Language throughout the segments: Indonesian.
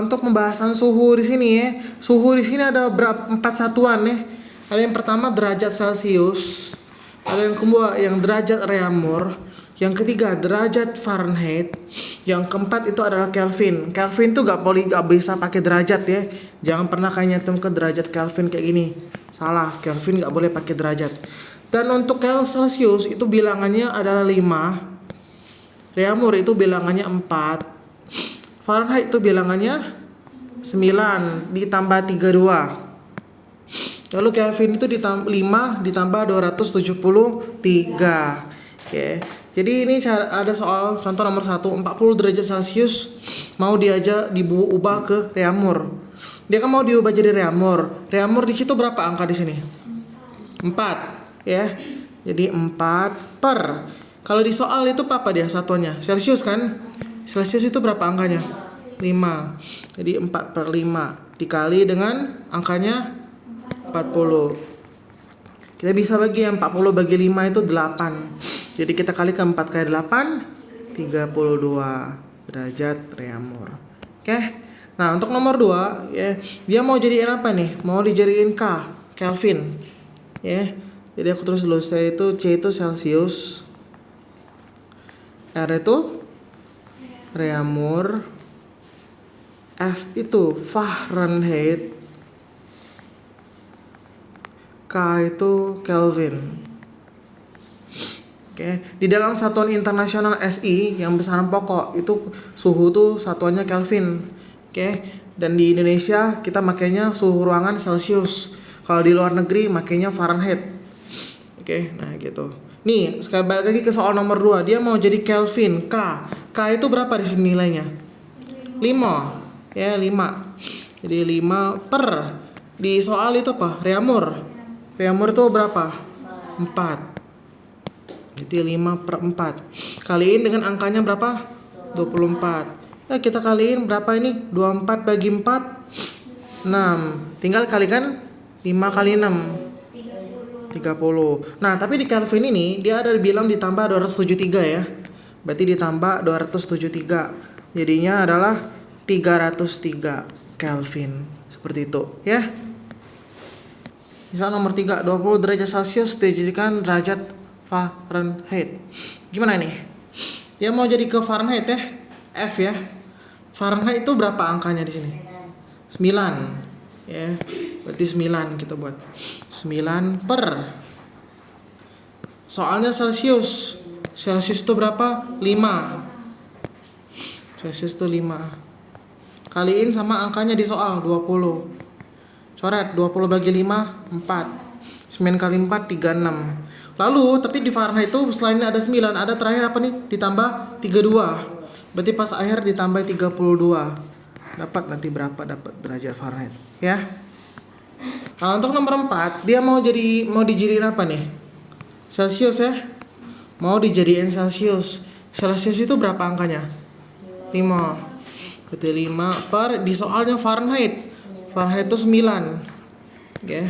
untuk pembahasan suhu di sini ya. Suhu di sini ada berapa 4 satuan ya. Ada yang pertama derajat Celcius, ada yang kedua yang derajat Reaumur, yang ketiga derajat Fahrenheit, yang keempat itu adalah Kelvin. Kelvin tuh gak bisa pakai derajat ya. Jangan pernah kalian nyetem ke derajat Kelvin kayak gini. Salah, Kelvin gak boleh pakai derajat. Dan untuk Celsius itu bilangannya adalah 5. Reaumur itu bilangannya 4. Fahrenheit itu bilangannya 9 ditambah 32. Lalu Kelvin itu 5 ditambah 273. Oke. Jadi ini ada soal contoh nomor 1, 40 derajat Celcius mau diubah ke Reaumur. Dia kan mau diubah jadi Reaumur. Reaumur di situ berapa angka di sini? 4, ya. Jadi 4 per. Kalau di soal itu apa dia satuannya? Celcius kan? Celcius itu berapa angkanya? 5. Jadi 4 per 5 dikali dengan angkanya 40. Kita bisa bagi yang 40 bagi 5 itu 8. Jadi kita kalikan 4 kali 8 32 derajat Reaumur. Oke. Nah, untuk nomor 2 ya, dia mau jadiin apa nih? Mau dijadiin Kelvin. Ya. Jadi aku terus dulu, C itu Celcius, R itu Reaumur, F itu Fahrenheit, K itu Kelvin. Oke, di dalam satuan internasional SI yang besaran pokok itu suhu tuh satuannya Kelvin. Oke, dan di Indonesia kita makainya suhu ruangan Celcius. Kalau di luar negeri makainya Fahrenheit. Oke, nah gitu. Nih, sekali balik lagi ke soal nomor 2. Dia mau jadi Kelvin, K. K itu berapa di sini nilainya? 5. Ya, 5. Jadi 5 per. Di soal itu apa? Reaumur. Reaumur itu berapa? 4. Jadi 5 per 4. Kaliin dengan angkanya berapa? 24. Ya, kita kaliin berapa ini? 24 bagi 4 6. Tinggal kalikan 5 kali 6 30. Nah, tapi di Kelvin ini dia ada bilang ditambah 273 ya. Berarti ditambah 273. Jadinya adalah 303 Kelvin. Seperti itu ya. Misal nomor 3, 20 derajat Celcius dijadikan derajat Fahrenheit. Gimana nih? Dia mau jadi ke Fahrenheit ya. F ya. Fahrenheit itu berapa angkanya di sini? 9. Ya. Berarti 9 kita buat. 9 per. Soalnya Celsius. Celsius itu berapa? 5. Celsius itu 5. Kaliin sama angkanya di soal 20. Coret 20 bagi 5 4. 9 kali 4 36. Lalu tapi di Fahrenheit itu selain ada 9 ada terakhir apa nih? Ditambah 32. Berarti pas akhir ditambah 32. Dapat nanti berapa dapat derajat Fahrenheit ya. Nah, untuk nomor 4 dia mau dijadiin apa nih? Celsius ya. Mau dijadiin Celsius. Celsius itu berapa angkanya? 5. Berarti 5 per di soalnya Fahrenheit. Fahrenheit itu 9. Oke.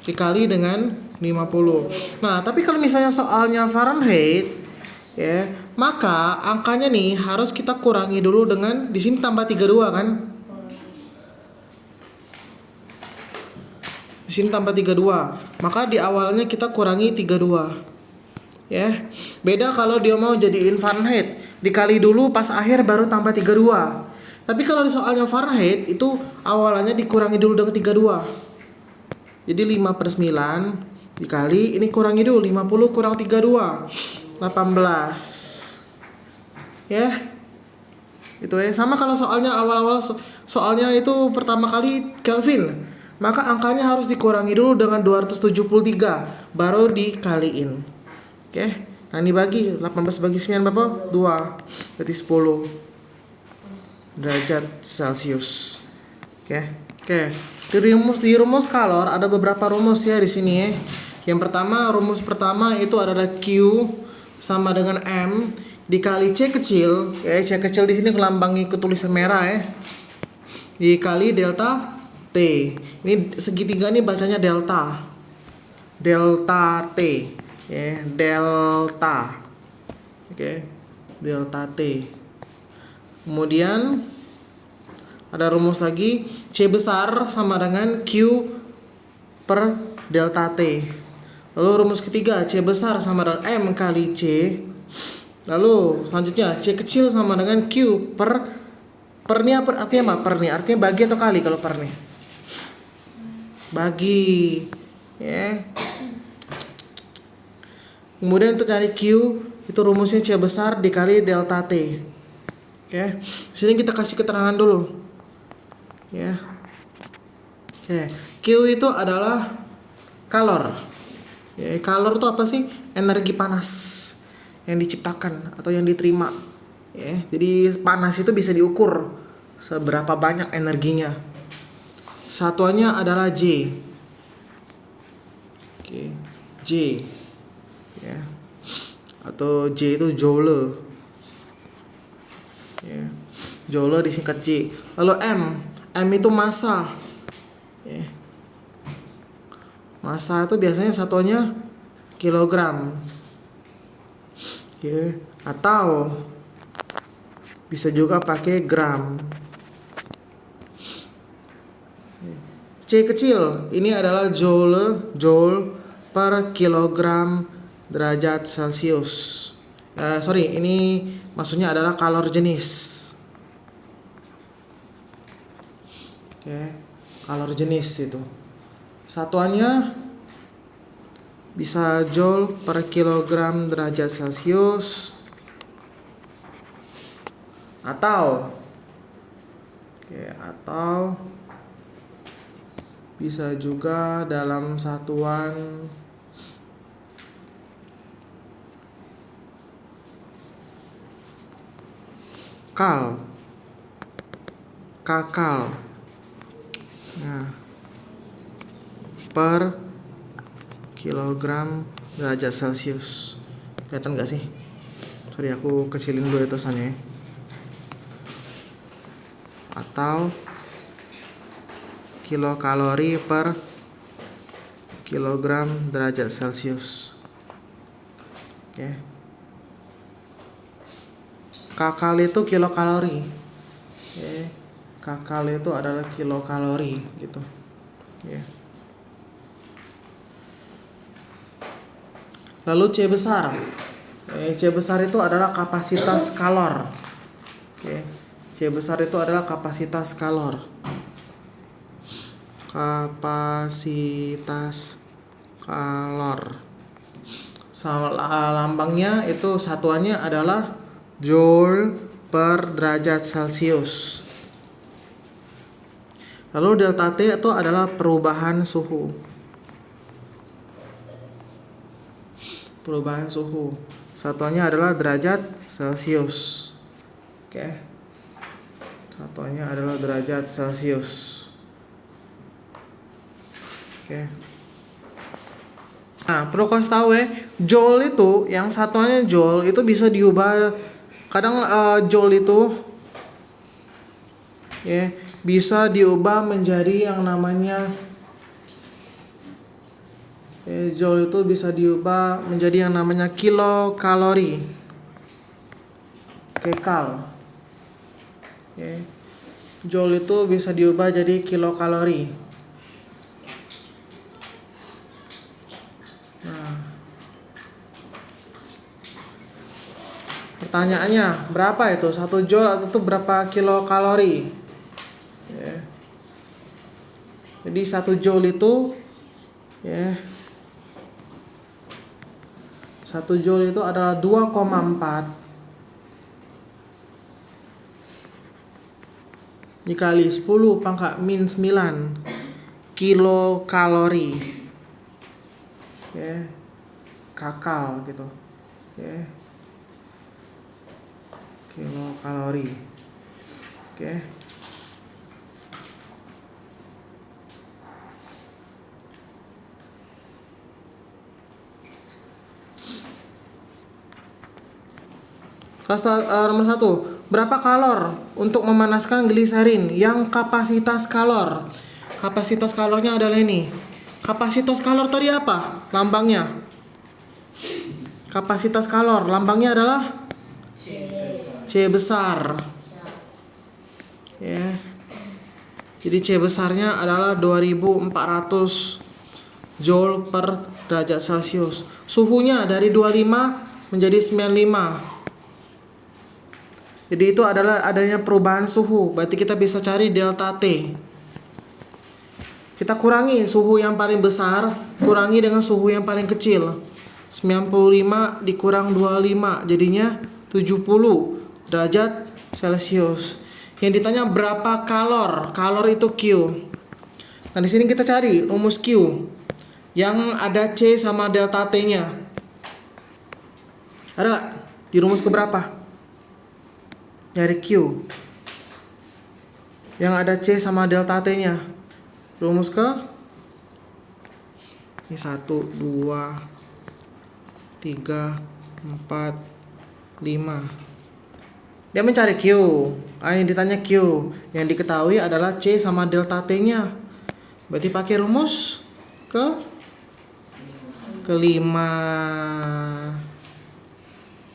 Dikali dengan 50. Nah, tapi kalau misalnya soalnya Fahrenheit ya, maka angkanya nih harus kita kurangi dulu dengan di sini tambah 32 kan? Di sini tambah 32. Maka di awalnya kita kurangi 32. Ya. Beda kalau dia mau jadiin Fahrenheit, dikali dulu pas akhir baru tambah 32. Tapi kalau di soalnya Fahrenheit itu awalannya dikurangi dulu dengan 32. Jadi 5 per 9 dikali, ini kurangi dulu 50 kurang 32 18. Ya. Itu ya. Sama kalau soalnya awal-awal soalnya itu pertama kali Kelvin, maka angkanya harus dikurangi dulu dengan 273 baru dikaliin. Oke. Nah, ini bagi 18 bagi 9 berapa? 2. Berarti 10 derajat Celcius. Oke. Di rumus kalor ada beberapa rumus ya di sini ya. Yang pertama, rumus pertama itu adalah Q sama dengan M dikali C kecil, ya C kecil di sini kelambangi tulisan merah ya. Dikali delta T. Ini segitiga ini bacanya delta. Delta T. Ya, delta. Oke. Delta T. Kemudian ada rumus lagi, C besar sama dengan Q per delta T. Lalu rumus ketiga, C besar sama dengan M kali C. Lalu selanjutnya C kecil sama dengan Q per ini artinya apa? Per nih artinya bagi atau kali kalau per nih? Bagi, ya. Kemudian untuk cari Q itu rumusnya C besar dikali delta T. Oke, sini kita kasih keterangan dulu. Ya. Oke, Q itu adalah kalor. Ya, kalor itu apa sih? Energi panas yang diciptakan atau yang diterima. Ya, jadi panas itu bisa diukur seberapa banyak energinya. Satuannya adalah J. Oke, J. Ya. Atau J itu joule. Ya. Joule disingkat J. Lalu M itu massa. Ya. Massa itu biasanya satuannya kilogram. Oke. Atau bisa juga pakai gram. C kecil ini adalah joule per kilogram derajat Celcius. Ini maksudnya adalah kalor jenis. Oke, kalor jenis itu. Satuannya bisa joule per kilogram derajat Celcius atau bisa juga dalam satuan kakal. Nah, per kilogram derajat Celcius. Kelihatan nggak sih? Sorry, aku kecilin dulu tulisannya. Atau kilokalori per kilogram derajat Celcius. Oke. Kakal itu kilokalori. Oke. Kakal itu adalah kilokalori gitu. Oke. Lalu C besar. C besar itu adalah kapasitas kalor. Oke. C besar itu adalah kapasitas kalor. Kapasitas kalor. Lambangnya itu satuannya adalah joule per derajat Celcius. Lalu delta T itu adalah perubahan suhu. Perubahan suhu. Satuannya adalah derajat Celcius. Oke. Satuannya adalah derajat Celcius. Oke. Nah, perlu kasih tahu ya, joule itu yang satuannya joule itu bisa diubah. Kadang joule itu ya bisa diubah menjadi yang namanya joule itu bisa diubah menjadi yang namanya kilokalori. Kekal. Joule itu bisa diubah jadi kilokalori. Nah, pertanyaannya berapa itu? 1 joule itu berapa kilokalori? Jadi 1 joule itu 1 joule itu adalah 2,4 dikali 10 pangkat min 9 kilokalori. Kakal gitu. Kilokalori. Nomor 1, berapa kalor untuk memanaskan gliserin yang kapasitas kalor? Kapasitas kalornya adalah ini. Kapasitas kalor tadi apa? Lambangnya. Kapasitas kalor lambangnya adalah C besar. Jadi C besarnya adalah 2400 Joule per derajat Celcius. Suhunya dari 25 menjadi 95. Jadi itu adalah adanya perubahan suhu. Berarti kita bisa cari delta T. Kita kurangi suhu yang paling besar, kurangi dengan suhu yang paling kecil. 95 dikurang 25, jadinya 70 derajat Celcius. Yang ditanya berapa kalor? Kalor itu Q. Nah, di sini kita cari rumus Q yang ada C sama delta T-nya. Ada nggak? Di rumus keberapa? Nyari Q yang ada C sama delta T-nya. Rumus ke ini 1, 2, 3, 4, 5. Dia mencari Q. Yang ditanya Q. Yang diketahui adalah C sama delta T-nya. Berarti pakai rumus kelima.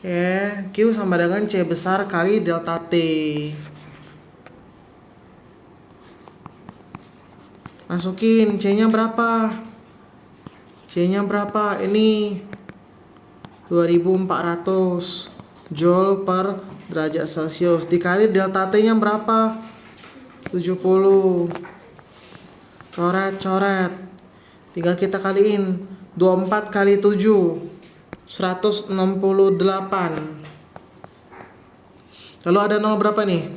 Ya, Q sama dengan C besar kali delta T. Masukin C-nya berapa? C-nya berapa? Ini 2400 Joule per derajat Celcius dikali delta T-nya berapa? 70. Coret. Tinggal kita kaliin. 24 kali 7 168. Lalu ada nol berapa nih?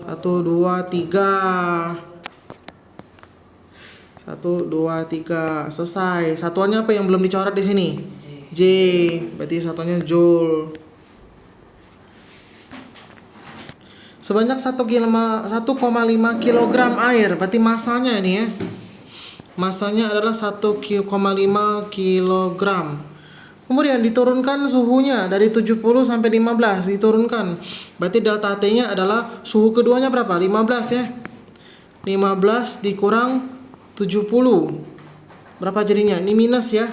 1, 2, 3. 1, 2, 3. Selesai. Satuannya apa yang belum dicoret di sini? J. Berarti satuannya Joule. Sebanyak 1,5 kg air. Berarti masanya ini ya. Masanya adalah 1,5 kg. Kemudian diturunkan suhunya dari 70 sampai 15 diturunkan. Berarti delta T-nya adalah suhu keduanya berapa? 15 ya. 15 dikurang 70. Berapa jadinya? Ini minus ya.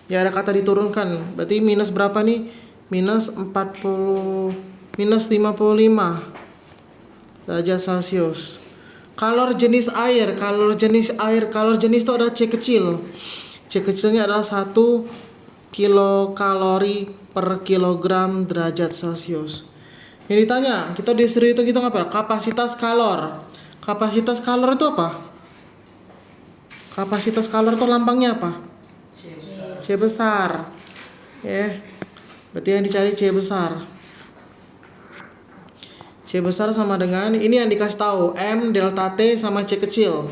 Ya ada kata diturunkan. Berarti minus berapa nih? Minus 55 derajat Celcius. Kalor jenis air itu adalah C kecil. C kecilnya adalah 1 kilokalori per kilogram derajat Celcius. Yang ditanya, kita disuruh itu kita apa? Kapasitas kalor. Kapasitas kalor itu apa? Kapasitas kalor itu lambangnya apa? C besar. Ya. Berarti yang dicari C besar. C besar sama dengan ini yang dikasih tahu M delta T sama C kecil.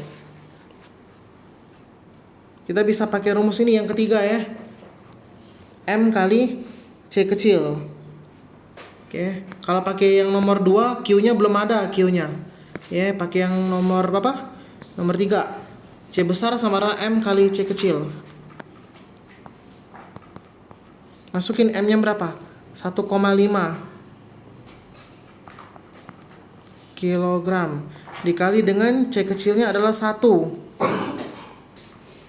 Kita bisa pakai rumus ini yang ketiga ya. M kali C kecil. Oke, kalau pakai yang nomor 2 Q-nya belum ada Q-nya. Ya, pakai yang nomor berapa? Nomor 3. C besar sama dengan M kali C kecil. Masukin M-nya berapa? 1,5 kilogram dikali dengan C kecilnya adalah 1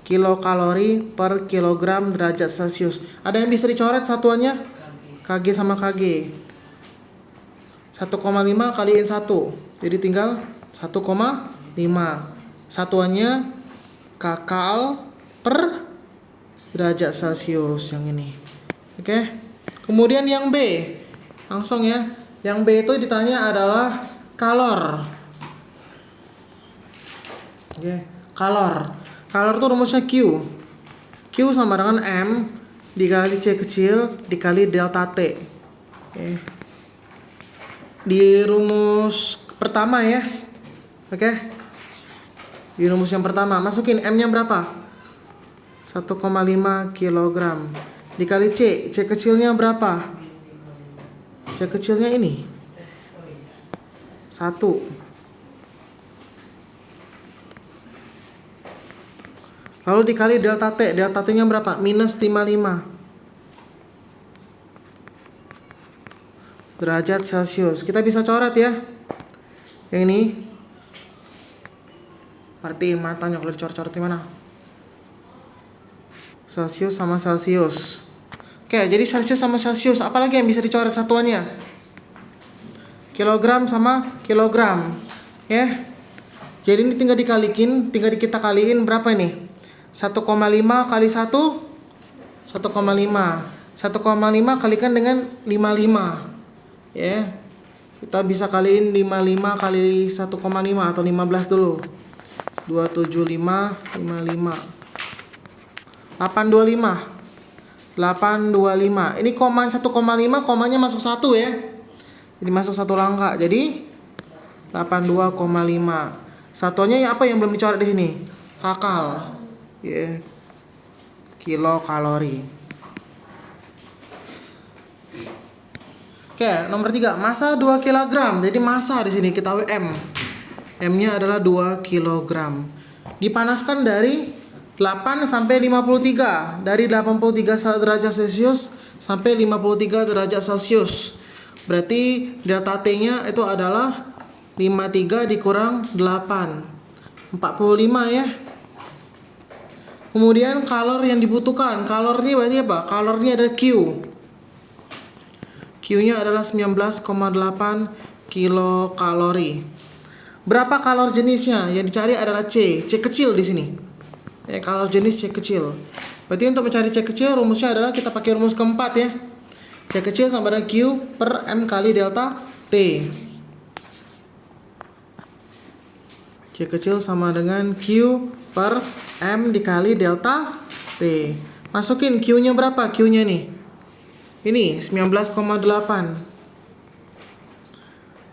kilokalori per kilogram derajat Celcius. Ada yang bisa dicoret satuannya? Kg sama Kg. 1,5 kaliin 1. Jadi tinggal 1,5. Satuannya kakal per derajat Celcius yang ini. Oke. Kemudian yang B. Langsung ya. Yang B itu ditanya adalah kalor. Oke, kalor. Kalor itu rumusnya Q. Q sama dengan M dikali C kecil dikali delta T. Oke. Di rumus pertama ya. Oke. Di rumus yang pertama masukin M-nya berapa? 1,5 kg dikali C. C kecilnya berapa? C kecilnya ini 1. Lalu dikali delta T. Delta T-nya berapa? Minus 55 derajat Celcius. Kita bisa coret ya. Yang ini. Artiin matanya kalau dicoret-coret di mana? Celcius sama Celcius. Oke, jadi Celcius sama Celcius. Apalagi yang bisa dicoret satuannya? Kilogram sama kilogram. Ya. Jadi ini tinggal kita kaliin berapa ini? 1,5 kali 1 1,5. 1,5 kalikan dengan 55. Ya. Kita bisa kaliin 55 kali 1,5 atau 15 dulu. 275 55. 825. 825. Ini koma 1,5, komanya masuk 1 ya. Jadi masuk 1 langkah. Jadi 82,5. Satuannya apa yang belum dicoret di sini? Kakal. Ya. Kilokalori. Oke, nomor 3, massa 2 kg. Jadi massa di sini kita M. M-nya adalah 2 kg. Dipanaskan dari 8 sampai 53. Dari 83 derajat Celcius sampai 53 derajat Celcius. Berarti delta T-nya itu adalah 53 dikurang 8. 45 ya. Kemudian kalor yang dibutuhkan. Kalornya berarti apa? Kalornya adalah Q. Q-nya adalah 19,8 kilokalori. Berapa kalor jenisnya? Yang dicari adalah C. C kecil di sini. Kalor jenis C kecil. Berarti untuk mencari C kecil rumusnya adalah kita pakai rumus keempat ya. C kecil sama dengan Q per M kali delta T. C kecil sama dengan Q per M dikali delta T. Masukin Q-nya berapa? Q-nya nih. Ini 19,8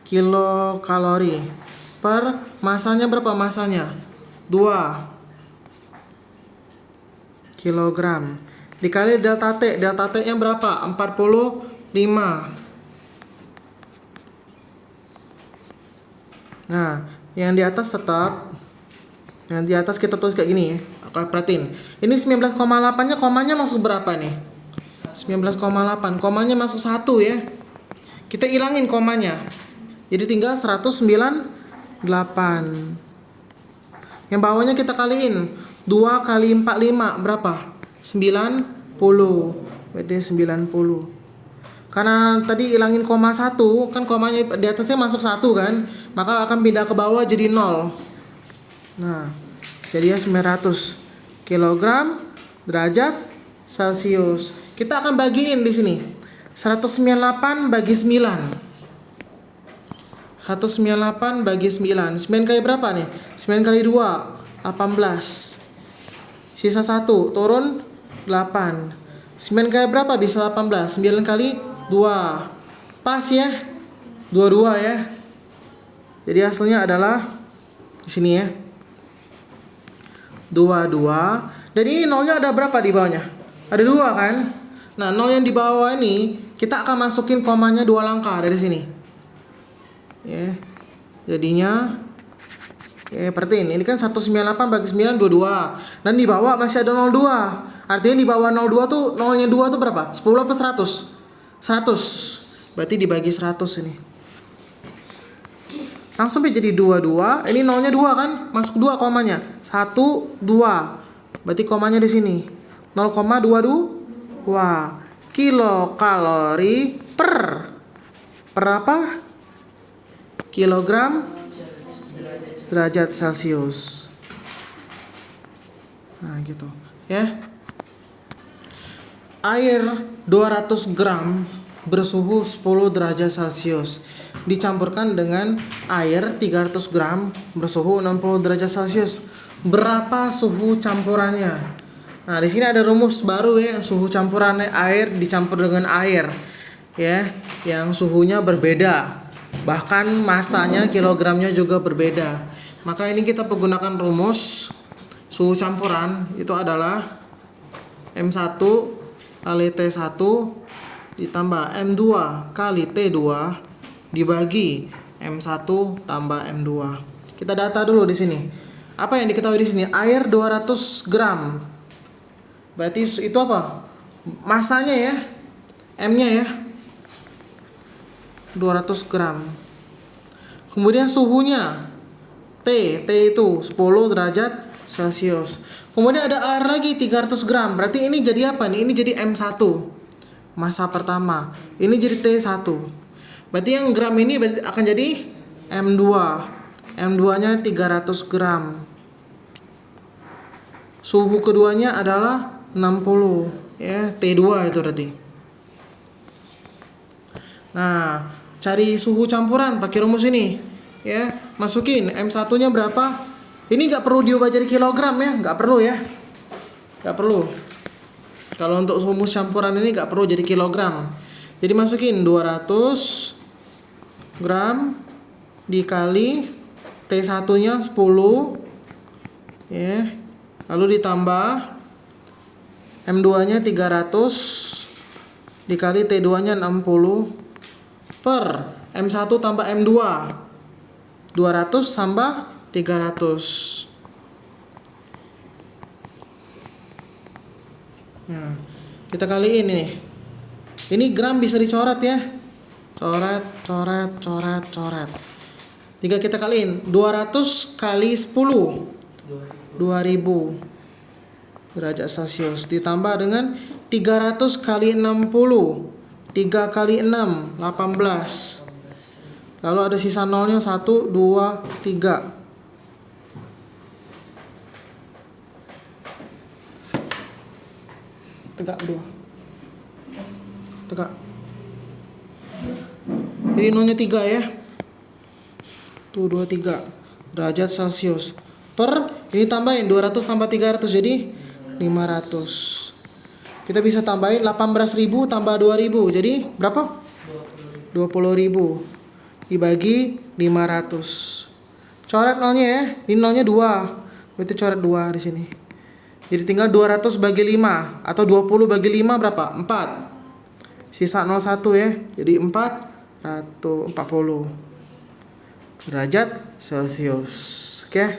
kilokalori per masanya berapa masanya? 2 kilogram dikali delta T. Delta T-nya berapa? 45. Nah, yang di atas tetap. Yang di atas kita tulis kayak gini ya. Perhatiin. Ini 19,8-nya komanya masuk berapa nih? 19,8. Komanya masuk 1 ya. Kita ilangin komanya. Jadi tinggal 198. Yang bawahnya kita kaliin. 2 kali 45 berapa? 90. Berarti 90. Karena tadi ilangin koma 1, kan komanya di atasnya masuk 1 kan, maka akan pindah ke bawah jadi 0. Nah, jadi ya 900 kilogram derajat Celcius. Kita akan bagiin di sini. 198 bagi 9. 198 bagi 9. 9 kali berapa nih? 9 kali 2, 18. Sisa 1, turun 8. 9 kali berapa bisa 18? 9 kali 2. Pas ya? 22 ya. Jadi hasilnya adalah di sini ya. 22. Dan ini nolnya ada berapa di bawahnya? Ada 2 kan? Nah, 0 yang di bawah ini kita akan masukin komanya 2 langkah dari sini. Ya. Jadinya perhatiin, ini kan 198 bagi 9 22. Dan di bawah masih ada 02. Artinya di bawah 02 tuh nolnya 2 tuh berapa? 10 apa 100? 100. Berarti dibagi 100 ini. Langsung jadi 22. Ini nolnya 2 kan? Masuk 2 komanya. 1 2. Berarti komanya di sini. 0,22 kilokalori per apa? Kilogram derajat Celcius. Nah, gitu ya. Air 200 gram bersuhu 10 derajat Celcius dicampurkan dengan air 300 gram bersuhu 60 derajat Celcius. Berapa suhu campurannya? Nah, di sini ada rumus baru ya, suhu campurannya air dicampur dengan air ya, yang suhunya berbeda. Bahkan masanya, kilogramnya juga berbeda. Maka ini kita menggunakan rumus suhu campuran itu adalah M1 kali T1 ditambah M2 kali T2 dibagi M1 tambah M2. Kita data dulu di sini. Apa yang diketahui di sini? Air 200 gram. Berarti itu apa? Masanya ya. M-nya ya. 200 gram. Kemudian suhunya T itu 10 derajat Celcius. Kemudian ada air lagi 300 gram. Berarti ini jadi apa nih? Ini jadi M1. Massa pertama. Ini jadi T1. Berarti yang gram ini akan jadi M2 M2-nya 300 gram. Suhu keduanya adalah 60, ya, T2 itu berarti. Nah, cari suhu campuran pakai rumus ini, ya. Masukin M1-nya berapa? Ini nggak perlu diubah jadi kilogram ya, nggak perlu ya. Nggak perlu. Kalau untuk rumus campuran ini nggak perlu jadi kilogram. Jadi masukin 200 gram dikali T1-nya 10, ya. Lalu ditambah M2-nya 300 dikali T2-nya 60 per M1 tambah M2, 200 tambah 300. Nah, kita kaliin nih. Ini gram bisa dicoret ya. Coret, coret, coret, coret. Tiga kita kaliin. 200 kali 10, 2000 derajat Celcius, ditambah dengan 300 kali 60, 3 kali 6, 18. Lalu ada sisa nolnya 1, 2, 3. Tegak dua. Tegak. Jadi nolnya 3 ya. Tuh 2, 3 derajat Celcius. Per ini tambahin 200 tambah 300 jadi 500. Kita bisa tambahin 18.000 tambah 2.000 jadi berapa? 20.000 dibagi 500. Coret nolnya ya. Ini nolnya 2. Berarti coret 2 di sini. Jadi tinggal 200 bagi 5 atau 20 bagi 5 berapa? 4. Sisa 01 ya. Jadi 440 derajat Celcius. Oke.